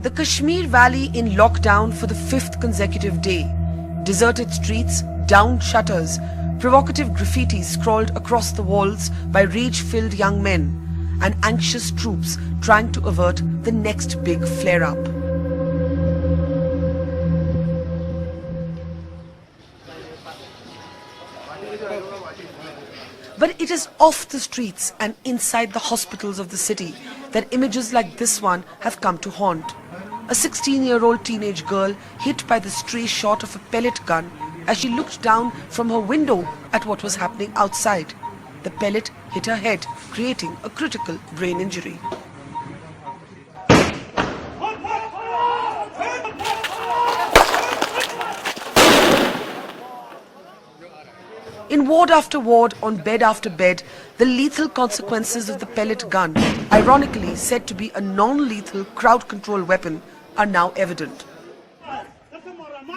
The Kashmir Valley in lockdown for the 5th consecutive day. Deserted streets, downed shutters, provocative graffiti scrawled across the walls by rage-filled young men, and anxious troops trying to avert the next big flare-up. But it is off the streets and inside the hospitals of the city that images like this one have come to haunt. A 16-year-old teenage girl hit by the stray shot of a pellet gun as she looked down from her window at what was happening outside. The pellet hit her head, creating a critical brain injury. In ward after ward, on bed after bed, the lethal consequences of the pellet gun, ironically said to be a non-lethal crowd control weapon, are now evident.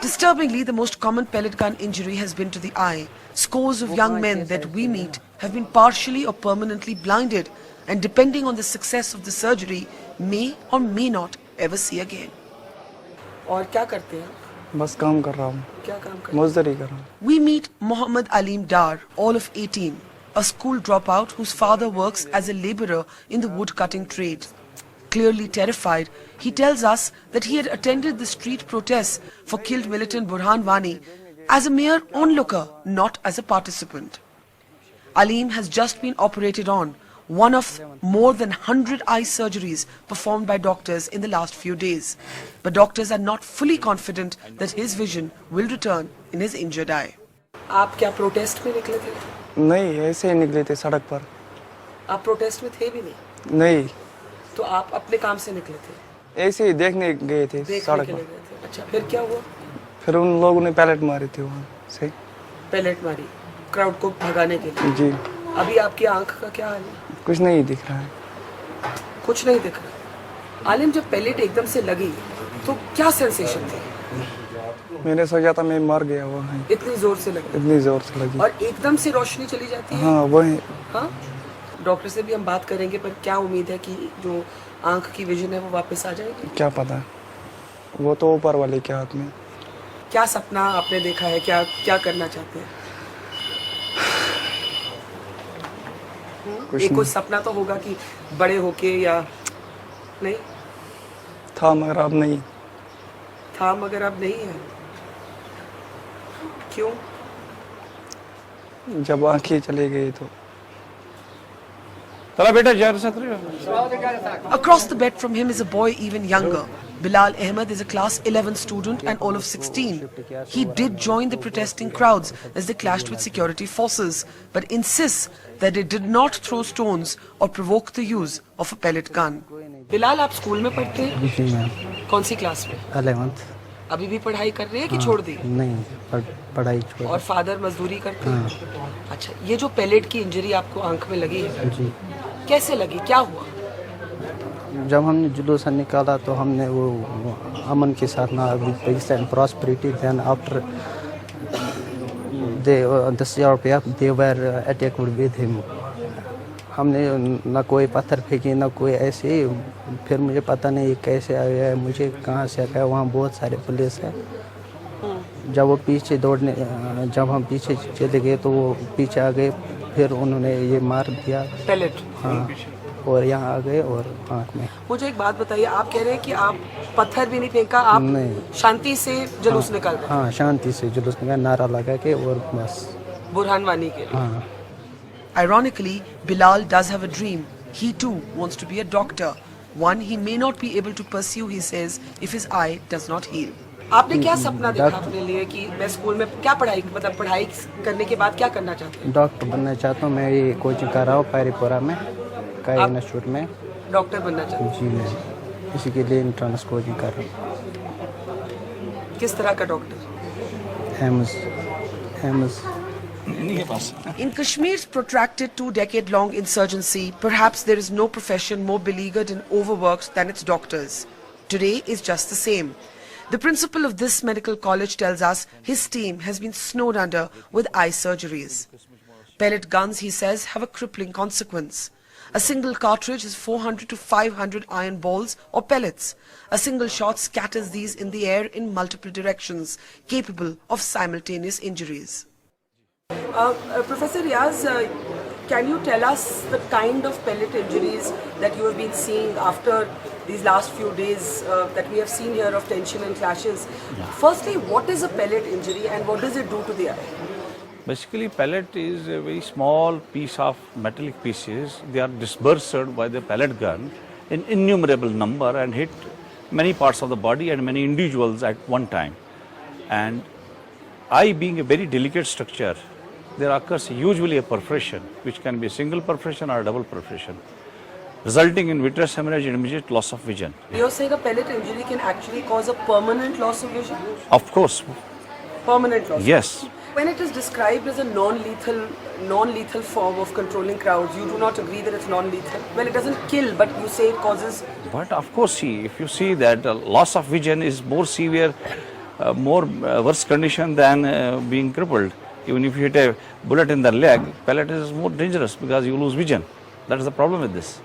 Disturbingly, the most common pellet gun injury has been to the eye. Scores of young men that we meet have been partially or permanently blinded, and depending on the success of the surgery, may or may not ever see again. और क्या करते हैं? बस काम कर रहा हूँ. क्या काम करते हैं? मजदूरी कर रहा हूँ. We meet Mohammed Aleem Dar, all of 18, a school dropout whose father works as a labourer in the wood-cutting trade. Clearly terrified, he tells us that he had attended the street protests for killed militant Burhan Wani as a mere onlooker, not as a participant. Aleem has just been operated on, one of more than 100 eye surgeries performed by doctors in the last few days. But doctors are not fully confident that his vision will return in his injured eye. आप क्या protest में निकले थे? नहीं, ऐसे ही निकले थे सड़क पर. आप प्रोटेस्ट में थे भी नहीं? नहीं. तो आप अपने काम से निकले थे? ऐसे ही देखने गए थे सड़क पर. अच्छा, फिर क्या हुआ? फिर उन लोगों ने पैलेट मारी थी वहाँ से. पैलेट मारी क्राउड को भगाने के लिए? जी. अभी आपकी आंख का क्या हाल है? कुछ नहीं दिख रहा है. कुछ नहीं दिख रहा. आलिम, जब पैलेट एकदम से लगी तो क्या सेंसेशन थी? मैंने सोचा था मैं मर गया वहाँ. इतनी जोर से लगी? इतनी जोर से लगी. और एकदम से रोशनी चली जाती है? हाँ, वही. हाँ, डॉक्टर से भी हम बात करेंगे, पर क्या उम्मीद है कि जो आंख की विजन है वो वापस आ जाएगी? क्या पता, वो तो ऊपर वाले के हाथ में. क्या सपना आपने देखा है? क्या करना चाहते हैं? एक कोई सपना तो होगा कि बड़े होके, या नहीं? था मगर अब नहीं. था मगर अब नहीं है. क्यों? जब आँखें चले गई तो. Across the bed from him is a boy even younger. Bilal Ahmed is a class 11 student and all of 16. He did join the protesting crowds as they clashed with security forces, but insists that they did not throw stones or provoke the use of a pellet gun. Bilal, आप school में पढ़ते हैं? जी ma'am. कौन सी class में? 11th. अभी भी पढ़ाई कर रहे हैं कि छोड़ दी? नहीं, पढ़ाई छोड़. और फादर मजदूरी करते हैं? अच्छा, ये जो पैलेट की इंजरी आपको आंख में लगी है, जी, कैसे लगी? क्या हुआ? जब हमने जुलूस निकाला तो हमने वो अमन के साथ ना peace and prosperity, then after they were attack with him. हमने ना कोई पत्थर फेंके, ना कोई ऐसे. फिर मुझे पता नहीं कैसे आया है, मुझे कहाँ से आया. वहाँ बहुत सारे पुलिस है. जब वो पीछे दौड़ने, जब हम पीछे चले गए तो वो पीछे आ गए. फिर उन्होंने ये मार दिया पैलेट. हाँ, और यहाँ आ गए और आँख में. मुझे एक बात बताइए, आप कह रहे हैं कि आप पत्थर भी नहीं फेंका, आप नहीं, शांति से जुलूस निकाल रहे? हाँ, शांति से जुलूस निकाल, नारा लगा के और बस. बुरहान वानी के लिए? हाँ. Ironically, Bilal does have a dream. He too wants to be a doctor. One he may not be able to pursue, he says, if his eye does not heal. आपने क्या सपना देखा अपने लिए कि मैं स्कूल में क्या पढ़ाई, मतलब पढ़ाई करने के बाद क्या करना चाहते हैं? डॉक्टर बनना चाहता हूँ. मैं ये कोचिंग कर रहा हूँ पैरीपुरा में, का इंस्टीट्यूट में. डॉक्टर बनना चाहते हैं? जी मैं इसी के लिए इंट्रेंस कोचिंग कर रहा हूँ. किस तरह का doctor? AIIMS. In Kashmir's protracted 2-decade-long insurgency, perhaps there is no profession more beleaguered and overworked than its doctors. Today is just the same. The principal of this medical college tells us his team has been snowed under with eye surgeries. Pellet guns, he says, have a crippling consequence. A single cartridge has 400 to 500 iron balls or pellets. A single shot scatters these in the air in multiple directions, capable of simultaneous injuries. Professor Riaz, can you tell us the kind of pellet injuries that you have been seeing after these last few days that we have seen here of tension and clashes? Firstly, what is a pellet injury and what does it do to the eye? Basically, pellet is a very small piece of metallic pieces. They are dispersed by the pellet gun in innumerable number and hit many parts of the body and many individuals at one time. And eye being a very delicate structure, there occurs usually a perforation, which can be a single perforation or a double perforation, resulting in vitreous hemorrhage and immediate loss of vision. You're saying a pellet injury can actually cause a permanent loss of vision? Of course, Permanent loss? yes. When it is described as a non-lethal form of controlling crowds, you do not agree that it's non-lethal? Well, it doesn't kill, but you say it causes... But of course, see, if you see that loss of vision is more severe, more worse condition than being crippled. Even if you hit a bullet in the leg, pellet is more dangerous because you lose vision. That is the problem with this.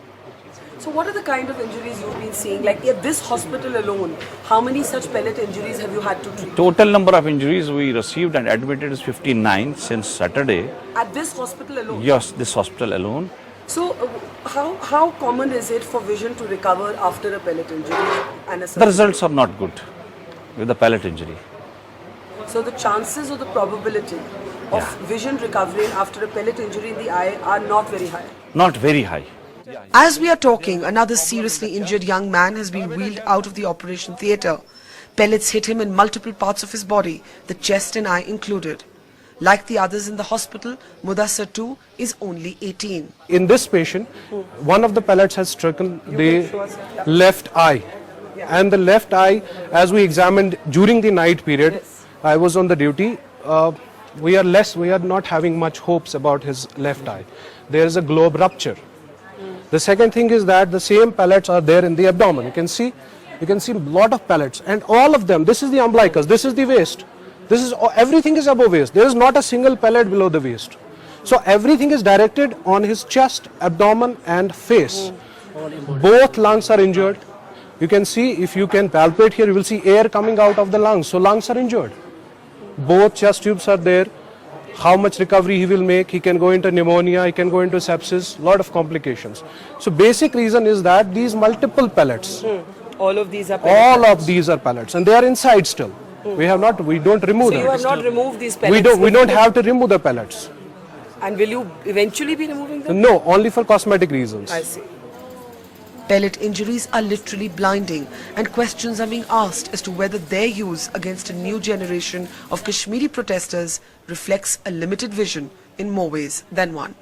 So what are the kind of injuries you've been seeing? Like at this hospital alone, how many such pellet injuries have you had to treat? Total number of injuries we received and admitted is 59 since Saturday. At this hospital alone? Yes, this hospital alone. So how common is it for vision to recover after a pellet injury and a The surgery? results are not good with the pellet injury. So the chances or the probability of vision recovering after a pellet injury in the eye are not very high? Not very high. As we are talking, another seriously injured young man has been wheeled out of the operation theatre. Pellets hit him in multiple parts of his body, the chest and eye included. Like the others in the hospital, Mudassar too is only 18. In this patient, one of the pellets has stricken the left eye. And the left eye, as we examined during the night period, I was on the duty, we are not having much hopes about his left eye. There is a globe rupture. The second thing is that the same pellets are there in the abdomen. You can see a lot of pellets, and all of them, this is the umbilicus, this is the waist. Everything is above waist. There is not a single pellet below the waist. So everything is directed on his chest, abdomen and face. Both lungs are injured. You can see, if you can palpate here, you will see air coming out of the lungs. So lungs are injured. Both chest tubes are there. How much recovery he will make? He can go into pneumonia, he can go into sepsis, lot of complications. So basic reason is that these multiple pellets, All of these are pellet all pellets. of these are pellets, and they are inside still. We don't remove So them. you have not removed these pellets? We don't have to remove the pellets. And will you eventually be removing them? No, only for cosmetic reasons. I see. Pellet injuries are literally blinding, and questions are being asked as to whether their use against a new generation of Kashmiri protesters reflects a limited vision in more ways than one.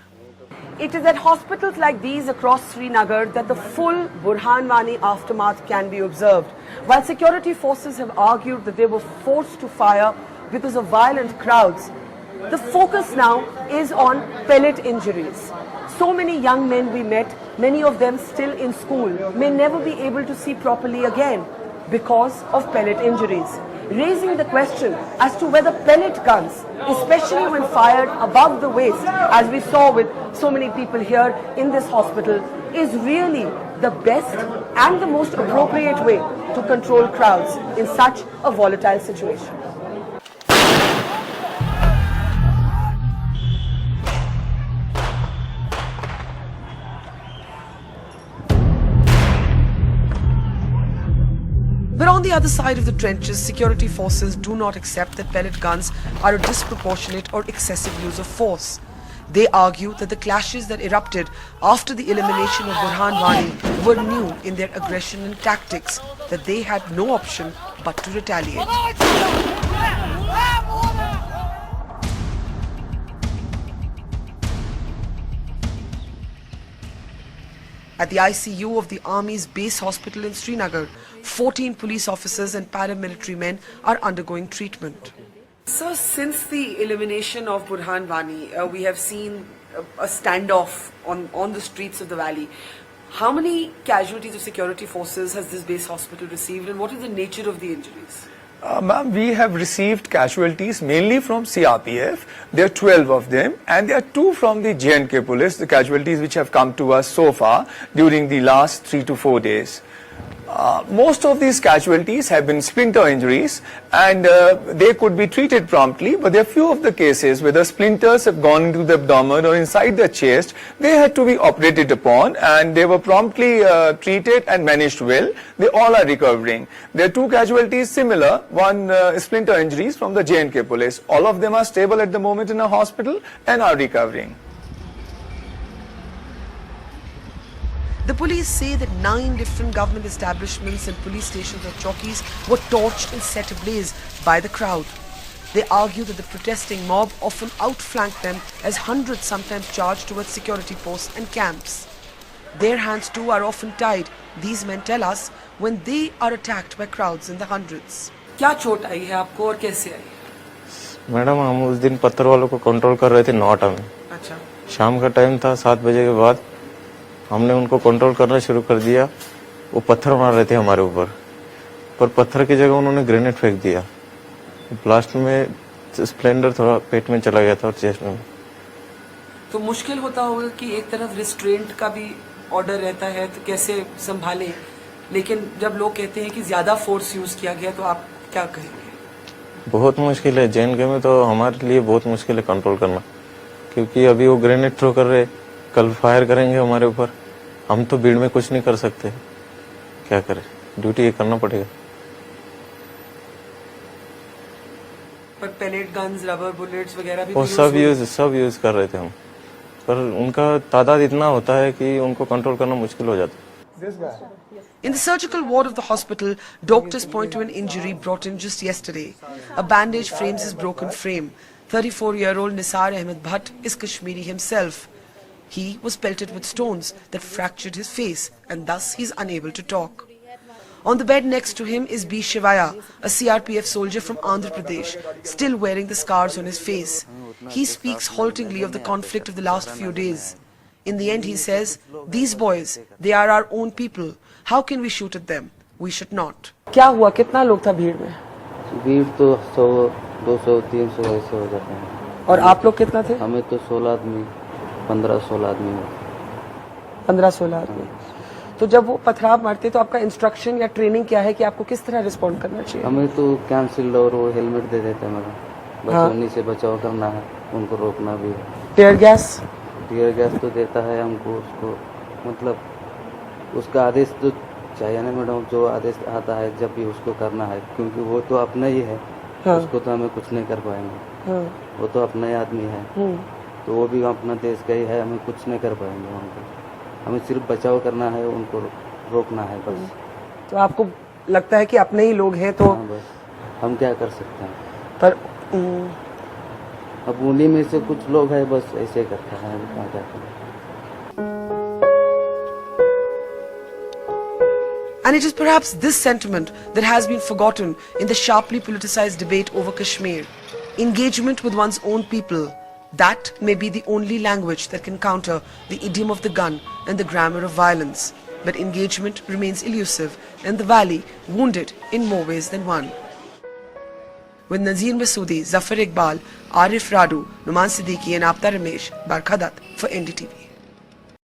It is at hospitals like these across Srinagar that the full Burhan Wani aftermath can be observed. While security forces have argued that they were forced to fire because of violent crowds, the focus now is on pellet injuries. So many young men we met, many of them still in school, may never be able to see properly again because of pellet injuries, raising the question as to whether pellet guns, especially when fired above the waist, as we saw with so many people here in this hospital, is really the best and the most appropriate way to control crowds in such a volatile situation. But on the other side of the trenches, security forces do not accept that pellet guns are a disproportionate or excessive use of force. They argue that the clashes that erupted after the elimination of Burhan Wani were new in their aggression and tactics, that they had no option but to retaliate. At the ICU of the Army's base hospital in Srinagar, 14 police officers and paramilitary men are undergoing treatment. So since the elimination of Burhan Wani, we have seen a standoff on the streets of the valley. How many casualties of security forces has this base hospital received, and what is the nature of the injuries? Ma'am, we have received casualties mainly from CRPF. There are 12 of them, and there are 2 from the J&K police, the casualties which have come to us so far during the last 3 to 4 days. Most of these casualties have been splinter injuries, and they could be treated promptly, but there are few of the cases where the splinters have gone into the abdomen or inside the chest. They had to be operated upon, and they were promptly treated and managed well. They all are recovering. There are 2 casualties similar, one splinter injuries from the J&K police. All of them are stable at the moment in a hospital and are recovering. The police say that 9 different government establishments and police stations or chowkis were torched and set ablaze by the crowd. They argue that the protesting mob often outflanked them as hundreds sometimes charge towards security posts and camps. Their hands too are often tied, these men tell us, when they are attacked by crowds in the hundreds. क्या चोट आई है आपको और कैसे आई? Madam, हम उस दिन पत्थर वालों को कंट्रोल कर रहे थे नोएडा में। अच्छा। शाम का टाइम था, 7 बजे के बाद हमने उनको कंट्रोल करना शुरू कर दिया। वो पत्थर मार रहे थे हमारे ऊपर, पर पत्थर की जगह उन्होंने ग्रेनेड फेंक दिया। ब्लास्ट में स्प्लेंडर थोड़ा पेट में चला गया था और चेस्ट में। तो मुश्किल होता होगा कि एक तरफ रिस्ट्रेंट का भी ऑर्डर रहता है तो कैसे संभालें, लेकिन जब लोग कहते हैं कि ज्यादा फोर्स यूज किया गया तो आप क्या कहेंगे? बहुत मुश्किल है। जे.एन.के में तो हमारे लिए बहुत मुश्किल है कंट्रोल करना, क्योंकि अभी वो ग्रेनेड थ्रो कर रहे, कल फायर करेंगे हमारे ऊपर। हम तो भीड़ में कुछ नहीं कर सकते, क्या करें, ड्यूटी ये करना पड़ेगा। पर पेलेट गन्स, रबर बुलेट्स वगैरह भी वो सब यूज कर रहे थे हम, पर उनका तादाद इतना होता है कि उनको कंट्रोल करना मुश्किल हो जाता है। In the surgical ward of the hospital, doctors point to an injury brought in just yesterday. A bandage frames his broken frame. 34-year-old Nisar Ahmed Bhatt is Kashmiri himself. He was pelted with stones that fractured his face, and thus he is unable to talk. On the bed next to him is B. Shivaya, a CRPF soldier from Andhra Pradesh, still wearing the scars on his face. He speaks haltingly of the conflict of the last few days. In the end, he says, "These boys, they are our own people. How can we shoot at them? We should not." क्या हुआ, कितना लोग था भीड़ में? भीड़ तो 100, 200, 300 ऐसे हो जाते हैं। और आप लोग कितना थे? हमें तो 16 आदमी, 15-16 आदमी। 15-16 आदमी। तो जब वो पथराव मारते तो आपका इंस्ट्रक्शन या ट्रेनिंग क्या है कि आपको किस तरह रिस्पॉन्ड करना चाहिए? हमें तो कैंसिल और वो हेलमेट दे देते हैं मैडम, बस हाँ। उन्हीं से बचाव करना है, उनको रोकना भी है। टीयर गैस तो देता है हमको, उसको मतलब उसका आदेश तो चाहिए ना मैडम, जो आदेश आता है जब भी उसको करना है, क्योंकि वो तो अपना ही है। हाँ। उसको तो हमें कुछ नहीं कर पाएंगे। हाँ। वो तो अपना ही आदमी है, तो वो भी अपना देश का ही है, हमें कुछ नहीं कर पाएंगे उनको। हमें सिर्फ बचाव करना है, उनको रोकना है बस। तो आपको लगता है कि अपने ही लोग हैं तो? हाँ, बस हम क्या कर सकते हैं। पर अब उन्हीं में से कुछ लोग हैं, बस ऐसे करते हैं, क्या कहते हैं। And it is perhaps this sentiment that has been forgotten in the sharply politicized debate over Kashmir. Engagement with one's own people, that may be the only language that can counter the idiom of the gun and the grammar of violence. But engagement remains elusive and the valley wounded in more ways than one. With Nazir Masoodi, Zafar Iqbal, Arif Radu, Numan Siddiqui and Apta Ramesh, Barkhadat for NDTV.